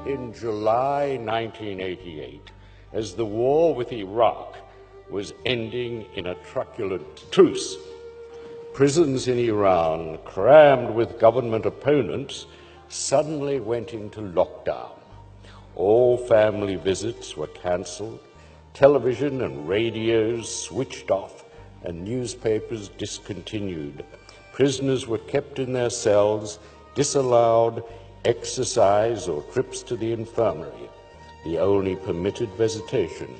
in July 1988, as the war with Iraq was ending in a truculent truce. Prisons in Iran, crammed with government opponents, suddenly went into lockdown. All family visits were cancelled, television and radios switched off, and newspapers discontinued. Prisoners were kept in their cells, disallowed exercise or trips to the infirmary. The only permitted visitation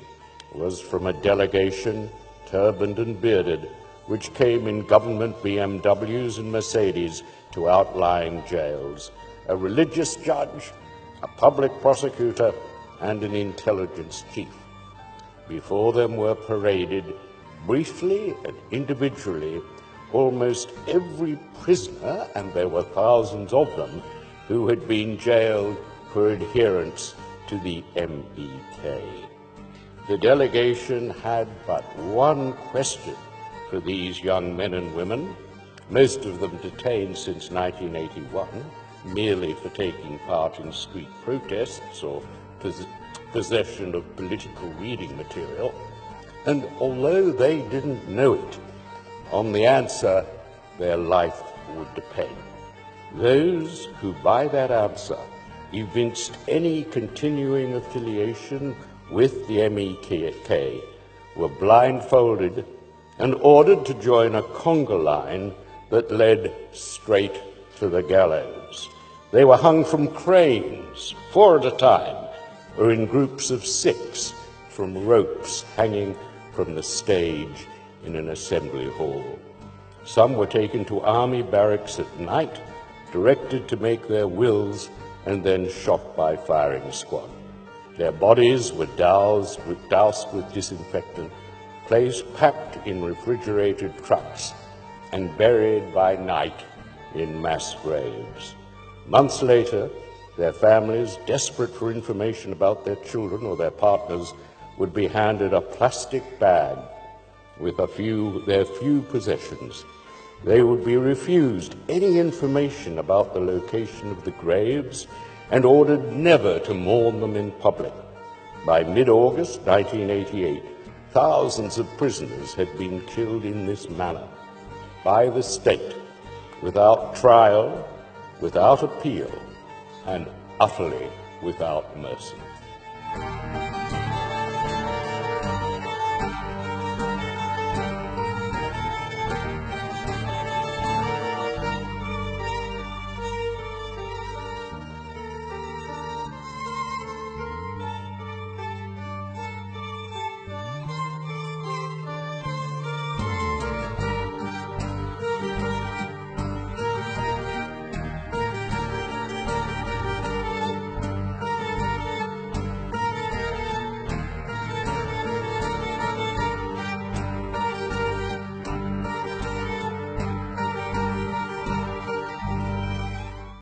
was from a delegation, turbaned and bearded, which came in government BMWs and Mercedes to outlying jails, a religious judge, a public prosecutor, and an intelligence chief. Before them were paraded, briefly and individually, almost every prisoner, and there were thousands of them, who had been jailed for adherence to the MEK. The delegation had but one question for these young men and women, most of them detained since 1981, merely for taking part in street protests or possession of political reading material. And although they didn't know it, on the answer, their life would depend. Those who, by that answer, evinced any continuing affiliation with the MEK were blindfolded and ordered to join a conga line that led straight to the gallows. They were hung from cranes, 4 at a time, or in groups of 6 from ropes hanging from the stage in an assembly hall. Some were taken to army barracks at night, directed to make their wills, and then shot by firing squad. Their bodies were doused with disinfectant, packed in refrigerated trucks, and buried by night in mass graves. Months later, their families, desperate for information about their children or their partners, would be handed a plastic bag with their few possessions. They would be refused any information about the location of the graves and ordered never to mourn them in public. By mid-August 1988, thousands of prisoners had been killed in this manner by the state, without trial, without appeal, and utterly without mercy.